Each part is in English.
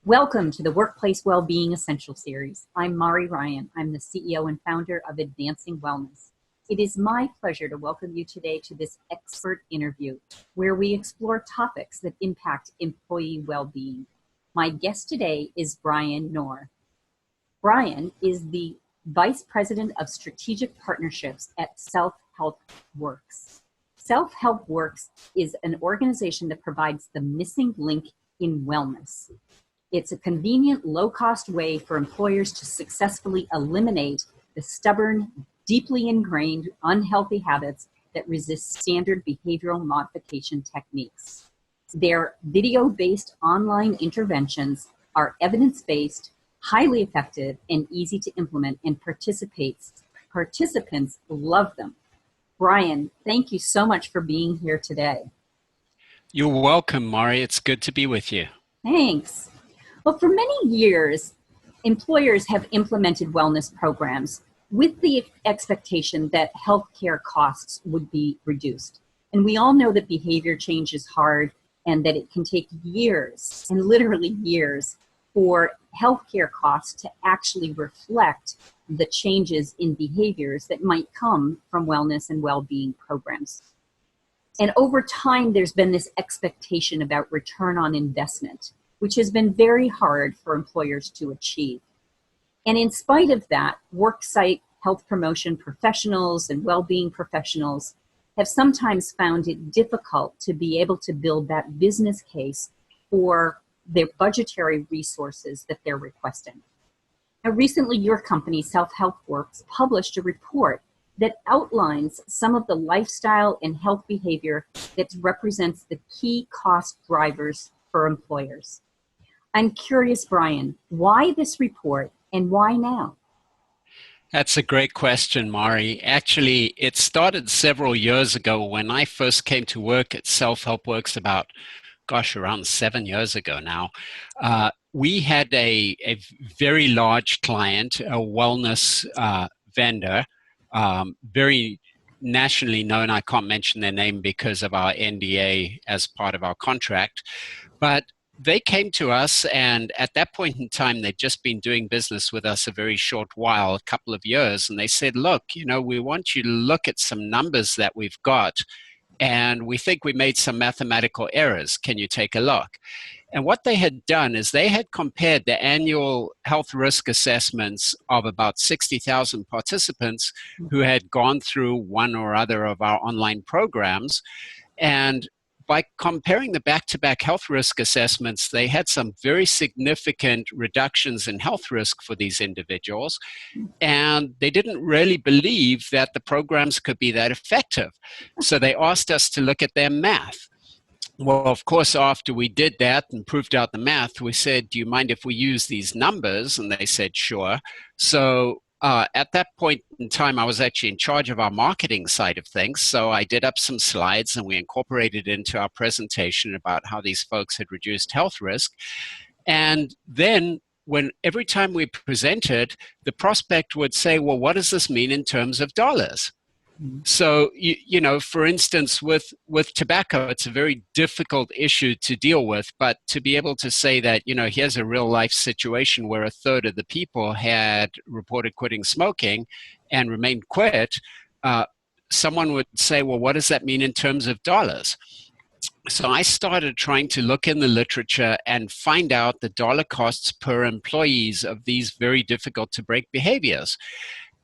Welcome to the Workplace Wellbeing Essential Series. I'm Mari Ryan. I'm the CEO and founder of Advancing Wellness. It is my pleasure to welcome you today to this expert interview where we explore topics that impact employee well-being. My guest today is Bryan Noar. Bryan is the Vice President of Strategic Partnerships at Self-Help Works. Self-Help Works is an organization that provides the missing link in wellness. It's a convenient, low-cost way for employers to successfully eliminate the stubborn, deeply ingrained, unhealthy habits that resist standard behavioral modification techniques. Their video-based online interventions are evidence-based, highly effective, and easy to implement, and participants love them. Bryan, thank you so much for being here today. You're welcome, Mari. It's good to be with you. Thanks. Well, for many years, employers have implemented wellness programs with the expectation that healthcare costs would be reduced. And we all know that behavior change is hard and that it can take years, and literally years, for healthcare costs to actually reflect the changes in behaviors that might come from wellness and well-being programs. And over time, there's been this expectation about return on investment, which has been very hard for employers to achieve. And in spite of that, worksite health promotion professionals and well-being professionals have sometimes found it difficult to be able to build that business case for their budgetary resources that they're requesting. Now, recently, your company, Self-Help Works, published a report that outlines some of the lifestyle and health behavior that represents the key cost drivers for employers. I'm curious, Bryan, why this report and why now? That's a great question, Mari. Actually, it started several years ago when I first came to work at Self-Help Works around 7 years ago now. We had a very large client, a wellness vendor, very nationally known. I can't mention their name because of our NDA as part of our contract, but they came to us, and at that point in time, they'd just been doing business with us a very short while, a couple of years, and they said, look, we want you to look at some numbers that we've got, and we think we made some mathematical errors. Can you take a look? And what they had done is they had compared the annual health risk assessments of about 60,000 participants who had gone through one or other of our online programs, and by comparing the back-to-back health risk assessments, they had some very significant reductions in health risk for these individuals, and they didn't really believe that the programs could be that effective. So they asked us to look at their math. Well, of course, after we did that and proved out the math, we said, do you mind if we use these numbers? And they said, sure. So at that point in time, I was actually in charge of our marketing side of things. So I did up some slides and we incorporated into our presentation about how these folks had reduced health risk. And then every time we presented, the prospect would say, well, what does this mean in terms of dollars? So, for instance, with tobacco, it's a very difficult issue to deal with, but to be able to say that, here's a real life situation where a third of the people had reported quitting smoking and remained quit, someone would say, well, what does that mean in terms of dollars? So I started trying to look in the literature and find out the dollar costs per employees of these very difficult to break behaviors.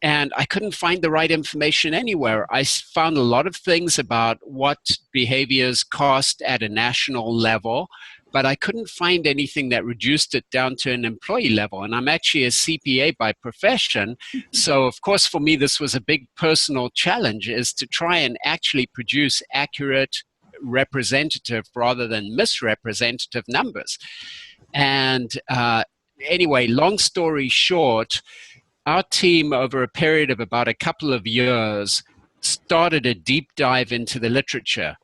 And I couldn't find the right information anywhere. I found a lot of things about what behaviors cost at a national level, but I couldn't find anything that reduced it down to an employee level. And I'm actually a CPA by profession. So of course, for me, this was a big personal challenge, is to try and actually produce accurate, representative rather than misrepresentative numbers. And anyway, long story short, our team, over a period of about a couple of years, started a deep dive into the literature,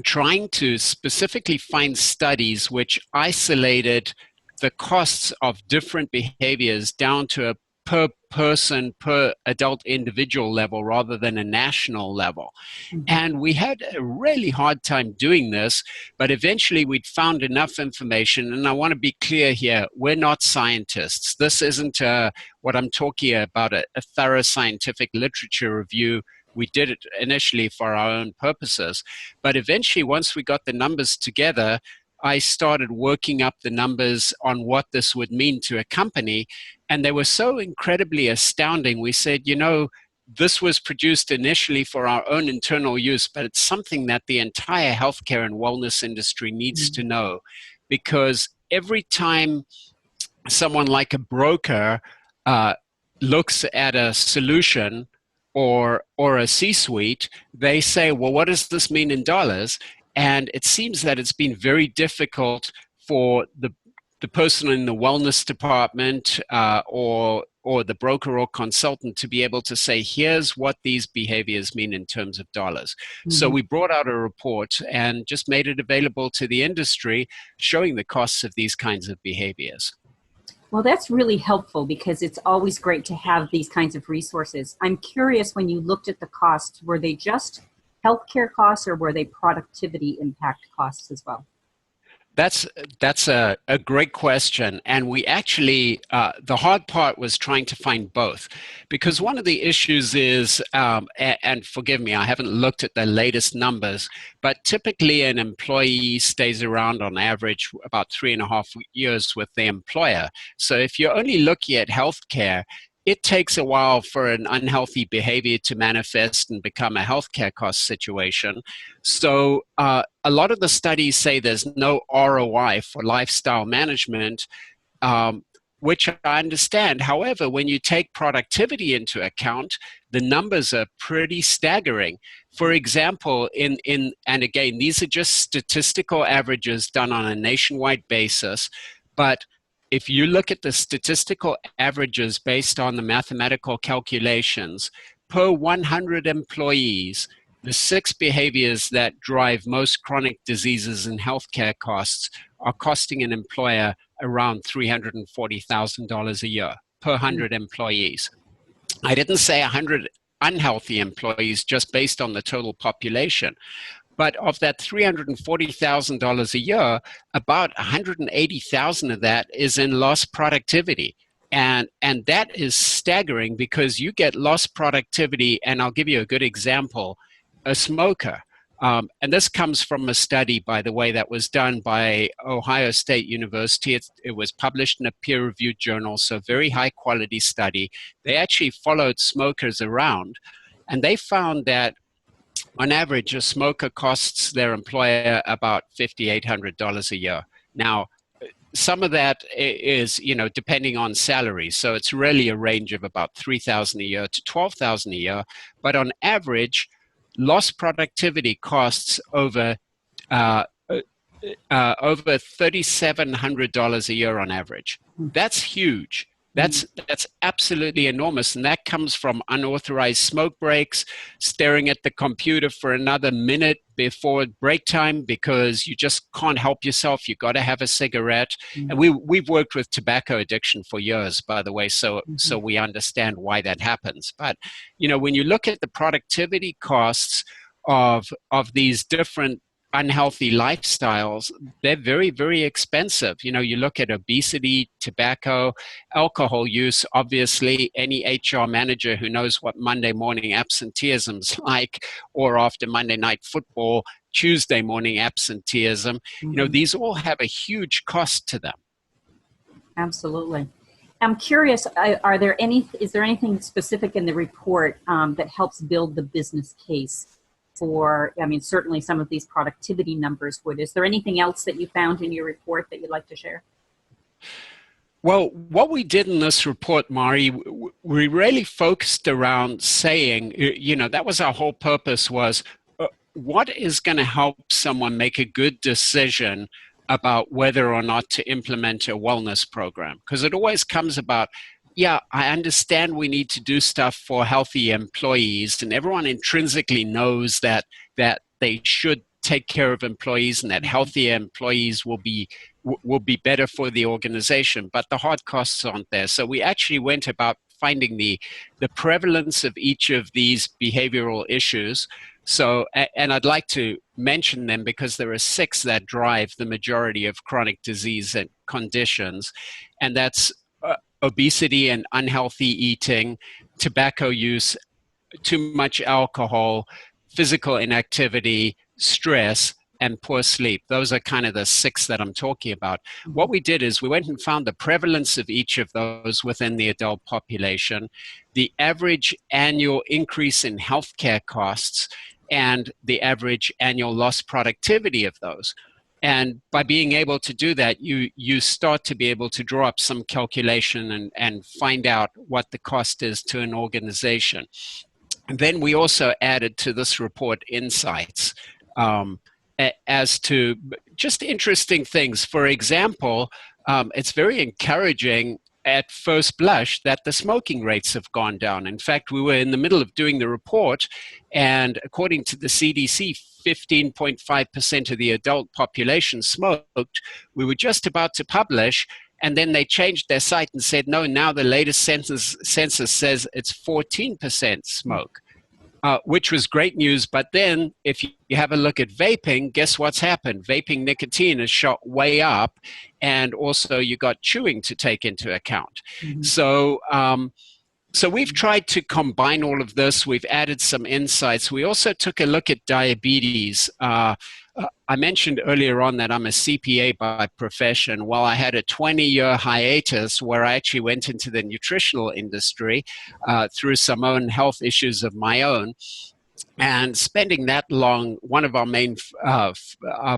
trying to specifically find studies which isolated the costs of different behaviors down to per person, per adult individual level rather than a national level. Mm-hmm. And we had a really hard time doing this, but eventually we'd found enough information. And I want to be clear here, we're not scientists. This isn't what I'm talking about, a thorough scientific literature review. We did it initially for our own purposes. But eventually, once we got the numbers together, I started working up the numbers on what this would mean to a company. And they were so incredibly astounding. We said, this was produced initially for our own internal use, but it's something that the entire healthcare and wellness industry needs to know. Because every time someone like a broker looks at a solution or a C-suite, they say, well, what does this mean in dollars? And it seems that it's been very difficult for the person in the wellness department or the broker or consultant to be able to say, here's what these behaviors mean in terms of dollars. Mm-hmm. So we brought out a report and just made it available to the industry, showing the costs of these kinds of behaviors. Well, that's really helpful because it's always great to have these kinds of resources. I'm curious, when you looked at the costs, were they just healthcare costs or were they productivity impact costs as well? That's a great question. And we actually, the hard part was trying to find both. Because one of the issues is, and forgive me, I haven't looked at the latest numbers, but typically an employee stays around on average about 3.5 years with the employer. So if you're only looking at healthcare, it takes a while for an unhealthy behavior to manifest and become a healthcare cost situation. So a lot of the studies say there's no ROI for lifestyle management, which I understand. However, when you take productivity into account, the numbers are pretty staggering. For example, and again, these are just statistical averages done on a nationwide basis, but if you look at the statistical averages based on the mathematical calculations, per 100 employees, the 6 behaviors that drive most chronic diseases and healthcare costs are costing an employer around $340,000 a year per 100 employees. I didn't say 100 unhealthy employees just based on the total population. But of that $340,000 a year, about $180,000 of that is in lost productivity. And that is staggering because you get lost productivity, and I'll give you a good example, a smoker. And this comes from a study, by the way, that was done by Ohio State University. It was published in a peer-reviewed journal, so very high-quality study. They actually followed smokers around, and they found that on average, a smoker costs their employer about $5,800 a year. Now, some of that is, depending on salary. So it's really a range of about $3,000 a year to $12,000 a year. But on average, lost productivity costs over $3,700 a year on average. That's huge. That's absolutely enormous. And that comes from unauthorized smoke breaks, staring at the computer for another minute before break time because you just can't help yourself. You've got to have a cigarette. And we've worked with tobacco addiction for years, by the way, so we understand why that happens. But, when you look at the productivity costs of these different unhealthy lifestyles, they're very, very expensive. You look at obesity, tobacco, alcohol use. Obviously, any HR manager who knows what Monday morning absenteeism's like, or after Monday night football, Tuesday morning absenteeism, these all have a huge cost to them. Absolutely. I'm curious, is there anything specific in the report that helps build the business case for, certainly some of these productivity numbers would. Is there anything else that you found in your report that you'd like to share? Well, what we did in this report, Mari, we really focused around saying, that was our whole purpose was, what is going to help someone make a good decision about whether or not to implement a wellness program? Because it always comes about, yeah, I understand we need to do stuff for healthy employees, and everyone intrinsically knows that they should take care of employees and that healthier employees will be better for the organization, but the hard costs aren't there. So we actually went about finding the prevalence of each of these behavioral issues. So, and I'd like to mention them because there are 6 that drive the majority of chronic disease and conditions, and that's obesity and unhealthy eating, tobacco use, too much alcohol, physical inactivity, stress, and poor sleep. Those are kind of the 6 that I'm talking about. What we did is we went and found the prevalence of each of those within the adult population, the average annual increase in healthcare costs, and the average annual lost productivity of those. And by being able to do that, you start to be able to draw up some calculation and find out what the cost is to an organization. And then we also added to this report insights as to just interesting things. For example, it's very encouraging at first blush that the smoking rates have gone down. In fact, we were in the middle of doing the report, and according to the CDC, 15.5% of the adult population smoked. We were just about to publish, and then they changed their site and said, no, now the latest census says it's 14% smoke. Which was great news. But then if you have a look at vaping, guess what's happened? Vaping nicotine has shot way up, and also you got chewing to take into account. Mm-hmm. So we've tried to combine all of this. We've added some insights. We also took a look at diabetes. I mentioned earlier on that I'm a CPA by profession. Well, I had a 20-year hiatus where I actually went into the nutritional industry through some own health issues of my own. And spending that long, one of our main, our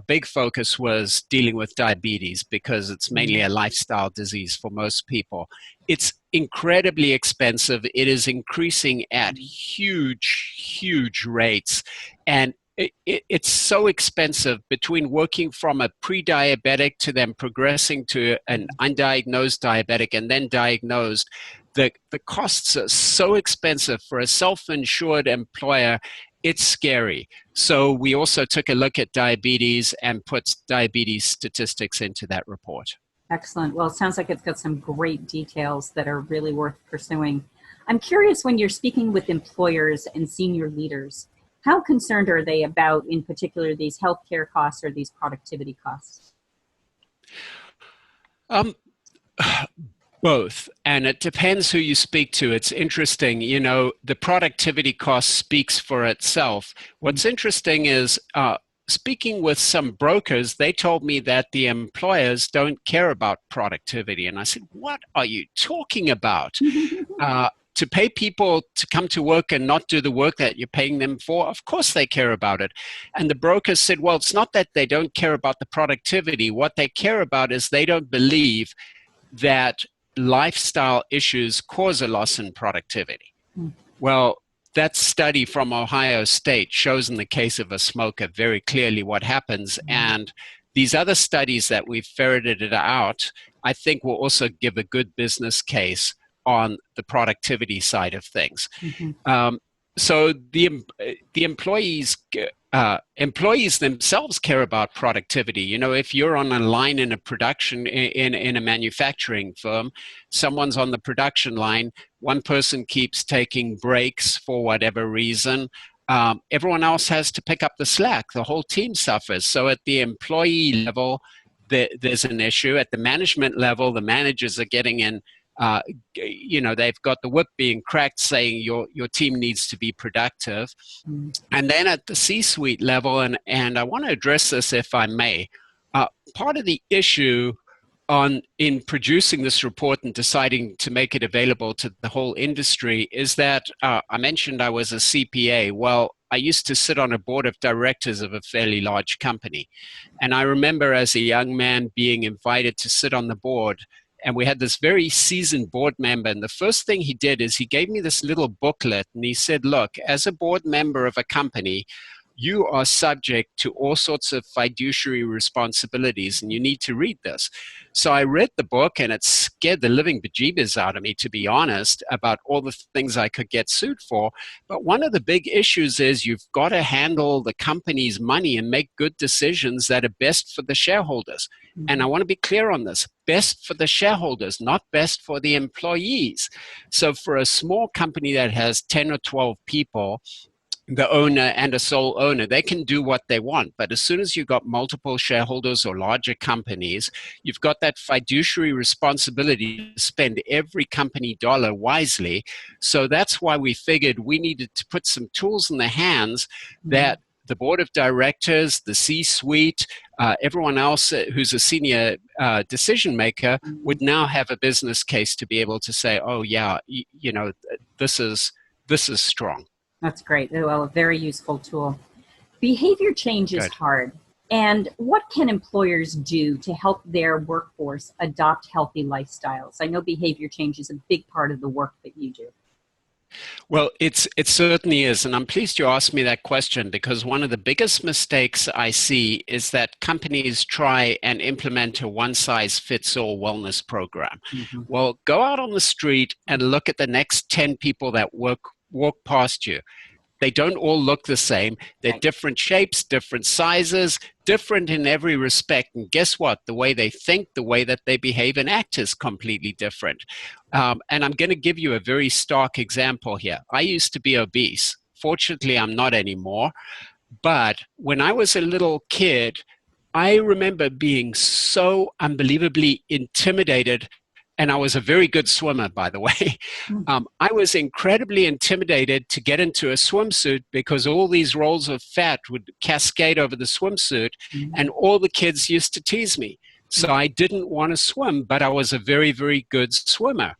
big focus was dealing with diabetes because it's mainly a lifestyle disease for most people. It's incredibly expensive. It is increasing at huge rates. And it's so expensive between working from a pre-diabetic to then progressing to an undiagnosed diabetic and then diagnosed. The costs are so expensive for a self-insured employer. It's scary. So we also took a look at diabetes and put diabetes statistics into that report. Excellent. Well, it sounds like it's got some great details that are really worth pursuing. I'm curious, when you're speaking with employers and senior leaders, how concerned are they about, in particular, these healthcare costs or these productivity costs? Both. And it depends who you speak to. It's interesting, you know, the productivity cost speaks for itself. What's interesting is speaking with some brokers, they told me that the employers don't care about productivity. And I said, what are you talking about? To pay people to come to work and not do the work that you're paying them for, of course they care about it. And the brokers said, well, it's not that they don't care about the productivity. What they care about is they don't believe that lifestyle issues cause a loss in productivity. Well, that study from Ohio State shows in the case of a smoker very clearly what happens. And these other studies that we've ferreted it out, I think will also give a good business case on the productivity side of things. So the employees themselves care about productivity. You know, if you're on a line in a production, in a manufacturing firm, someone's on the production line, one person keeps taking breaks for whatever reason, everyone else has to pick up the slack. The whole team suffers. So at the employee level, there's an issue. At the management level, the managers are getting in, you know, they've got the whip being cracked saying your team needs to be productive. And then at the C-suite level, and I want to address this if I may, part of the issue in producing this report and deciding to make it available to the whole industry is that I mentioned I was a CPA. Well, I used to sit on a board of directors of a fairly large company. And I remember as a young man being invited to sit on the board. And we had this very seasoned board member. And the first thing he did is he gave me this little booklet. And he said, look, as a board member of a company, you are subject to all sorts of fiduciary responsibilities, and you need to read this. So I read the book, and it scared the living bejeebers out of me, to be honest, about all the things I could get sued for. But one of the big issues is you've got to handle the company's money and make good decisions that are best for the shareholders. And I want to be clear on this: best for the shareholders, not best for the employees. So for a small company that has 10 or 12 people, the owner and a sole owner, they can do what they want. But as soon as you've got multiple shareholders or larger companies, you've got that fiduciary responsibility to spend every company dollar wisely. So that's why we figured we needed to put some tools in the hands that the board of directors, the C-suite, everyone else who's a senior decision maker would now have a business case to be able to say, oh yeah, this is strong. That's great. Well, a very useful tool. Behavior change is Good. hard. And what can employers do to help their workforce adopt healthy lifestyles? I know behavior change is a big part of the work that you do. Well, it certainly is. And I'm pleased you asked me that question, because one of the biggest mistakes I see is that companies try and implement a one-size-fits-all wellness program. Well, go out on the street and look at the next 10 people that walk past you. They don't all look the same. They're different shapes, different sizes, different in every respect. And guess what? The way they think, the way that they behave and act is completely different. And I'm going to give you a very stark example here. I used to be obese. Fortunately, I'm not anymore. But when I was a little kid, I remember being so unbelievably intimidated. And I was a very good swimmer, by the way. I was incredibly intimidated to get into a swimsuit because all these rolls of fat would cascade over the swimsuit, and all the kids used to tease me. So I didn't want to swim, but I was a very, very good swimmer.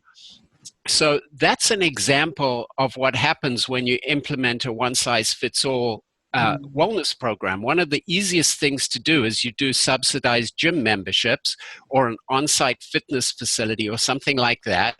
So that's an example of what happens when you implement a one-size-fits-all wellness program. One of the easiest things to do is you do subsidized gym memberships or an on-site fitness facility or something like that,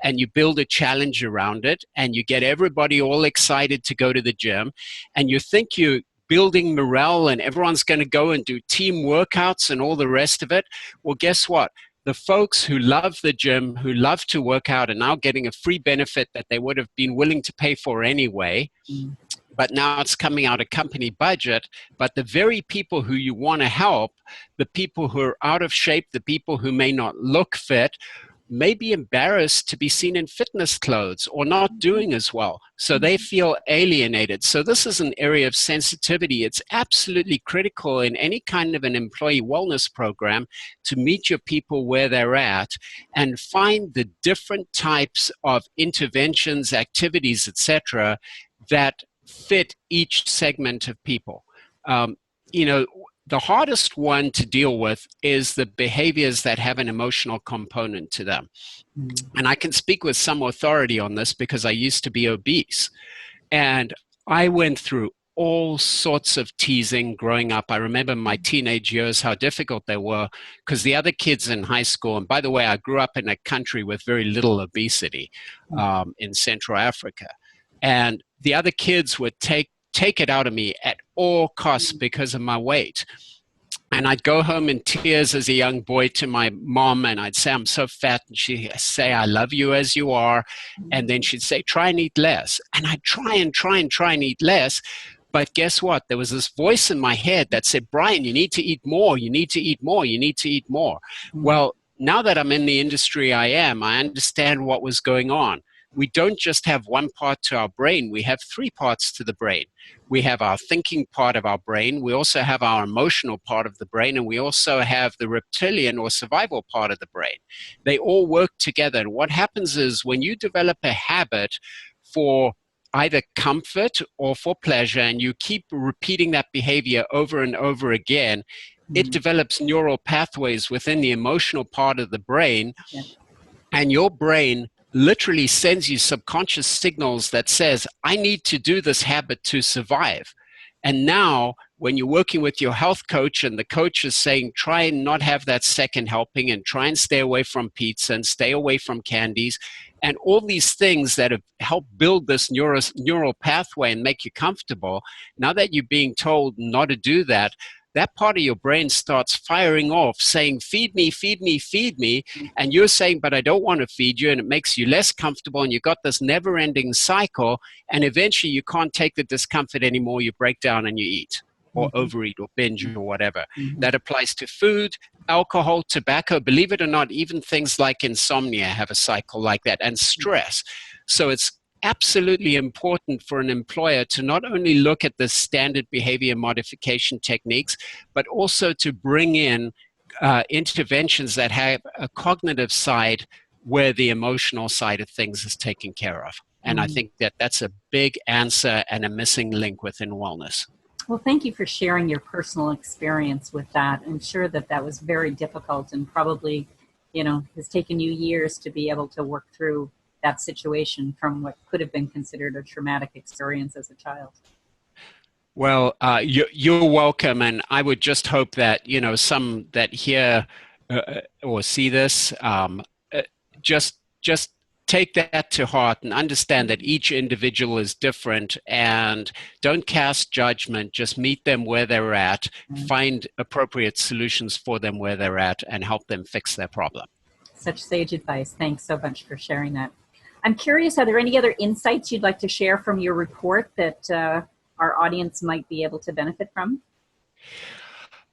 and you build a challenge around it, and you get everybody all excited to go to the gym, and you think you're building morale and everyone's going to go and do team workouts and all the rest of it. Well, guess what? The folks who love the gym, who love to work out, are now getting a free benefit that they would have been willing to pay for anyway. But now it's coming out of company budget. But the very people who you want to help, the people who are out of shape, the people who may not look fit, may be embarrassed to be seen in fitness clothes or not doing as well. So they feel alienated. So this is an area of sensitivity. It's absolutely critical in any kind of an employee wellness program to meet your people where they're at and find the different types of interventions, activities, etc., that fit each segment of people. The hardest one to deal with is the behaviors that have an emotional component to them. And I can speak with some authority on this because I used to be obese. And I went through all sorts of teasing growing up. I remember my teenage years, how difficult they were, because the other kids in high school, and by the way, I grew up in a country with very little obesity in Central Africa. And the other kids would take it out of me at all costs because of my weight. And I'd go home in tears as a young boy to my mom, and I'd say, I'm so fat. And she'd say, I love you as you are. And then she'd say, try and eat less. And I'd try and eat less. But guess what? There was this voice in my head that said, Bryan, you need to eat more. You need to eat more. You need to eat more. Well, now that I'm in the industry I understand what was going on. We don't just have one part to our brain. We have three parts to the brain. We have our thinking part of our brain. We also have our emotional part of the brain. And we also have the reptilian or survival part of the brain. They all work together. And what happens is when you develop a habit for either comfort or for pleasure, and you keep repeating that behavior over and over again, it develops neural pathways within the emotional part of the brain. And your brain literally sends you subconscious signals that says, I need to do this habit to survive. And now when you're working with your health coach and the coach is saying, try and not have that second helping and try and stay away from pizza and stay away from candies, and all these things that have helped build this neural pathway and make you comfortable. Now that you're being told not to do that, that part of your brain starts firing off saying, feed me, feed me, feed me. And you're saying, but I don't want to feed you. And it makes you less comfortable. And you've got this never ending cycle. And eventually you can't take the discomfort anymore. You break down and you eat or overeat or binge or whatever. That applies to food, alcohol, tobacco. Believe it or not, even things like insomnia have a cycle like that, and stress. So it's absolutely important for an employer to not only look at the standard behavior modification techniques, but also to bring in interventions that have a cognitive side where the emotional side of things is taken care of. And I think that that's a big answer and a missing link within wellness. Well, thank you for sharing your personal experience with that. I'm sure that that was very difficult and probably, has taken you years to be able to work through that situation from what could have been considered a traumatic experience as a child. Well, you're welcome, and I would just hope that some that hear or see this just take that to heart and understand that each individual is different, and don't cast judgment. Just meet them where they're at, find appropriate solutions for them where they're at, and help them fix their problem. Such sage advice. Thanks so much for sharing that. I'm curious, are there any other insights you'd like to share from your report that our audience might be able to benefit from?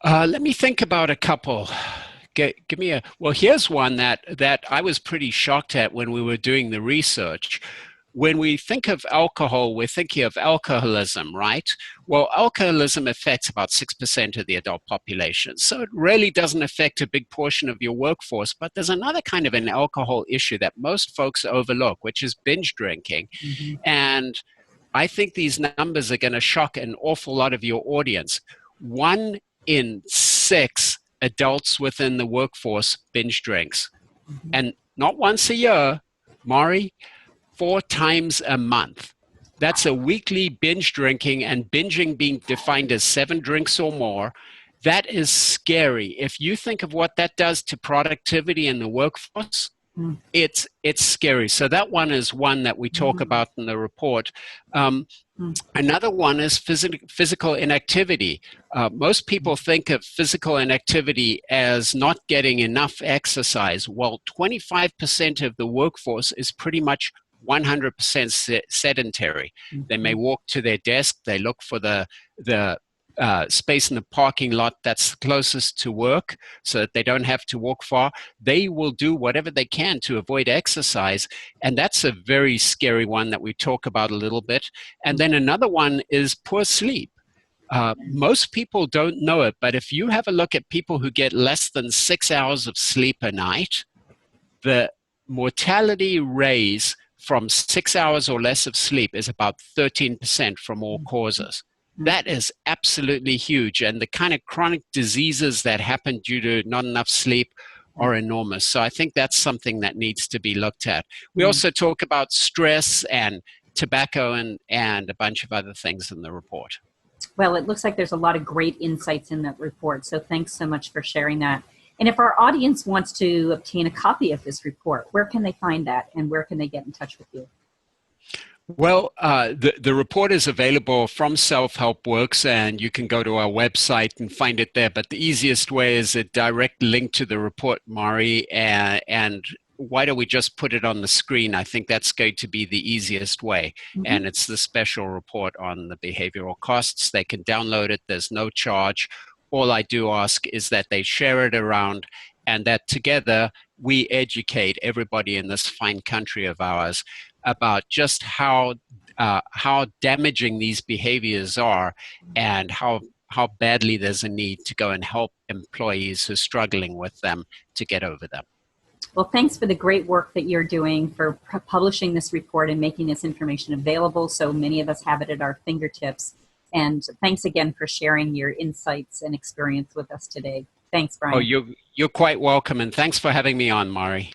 Let me think about a couple. Give me well, here's one that I was pretty shocked at when we were doing the research. When we think of alcohol, we're thinking of alcoholism, right? Well, alcoholism affects about 6% of the adult population. So it really doesn't affect a big portion of your workforce. But there's another kind of an alcohol issue that most folks overlook, which is binge drinking. And I think these numbers are going to shock an awful lot of your audience. 1 in 6 adults within the workforce binge drinks. And not once a year, Mari, 4 times a month. That's a weekly binge drinking, and binging being defined as 7 drinks or more. That is scary. If you think of what that does to productivity in the workforce, it's scary. So that one is one that we talk about in the report. Another one is physical inactivity. Most people think of physical inactivity as not getting enough exercise. Well, 25% of the workforce is pretty much 100% sedentary. They may walk to their desk, they look for the space in the parking lot that's closest to work so that they don't have to walk far. They will do whatever they can to avoid exercise. And that's a very scary one that we talk about a little bit. And then another one is poor sleep. Most people don't know it, but if you have a look at people who get less than 6 hours of sleep a night, the mortality raise from 6 hours or less of sleep is about 13% from all causes. That is absolutely huge. And the kind of chronic diseases that happen due to not enough sleep are enormous. So I think that's something that needs to be looked at. We also talk about stress and tobacco and a bunch of other things in the report. Well, it looks like there's a lot of great insights in that report. So thanks so much for sharing that. And if our audience wants to obtain a copy of this report, where can they find that, and where can they get in touch with you? Well, the report is available from Self Help Works, and you can go to our website and find it there. But the easiest way is a direct link to the report, Mari, and why don't we just put it on the screen? I think that's going to be the easiest way. And it's the special report on the behavioral costs. They can download it. There's no charge. All I do ask is that they share it around, and that together we educate everybody in this fine country of ours about just how damaging these behaviors are, and how badly there's a need to go and help employees who are struggling with them to get over them. Well, thanks for the great work that you're doing for publishing this report and making this information available so many of us have it at our fingertips. And thanks again for sharing your insights and experience with us today. Thanks, Bryan. Oh, you're quite welcome, and thanks for having me on, Mari.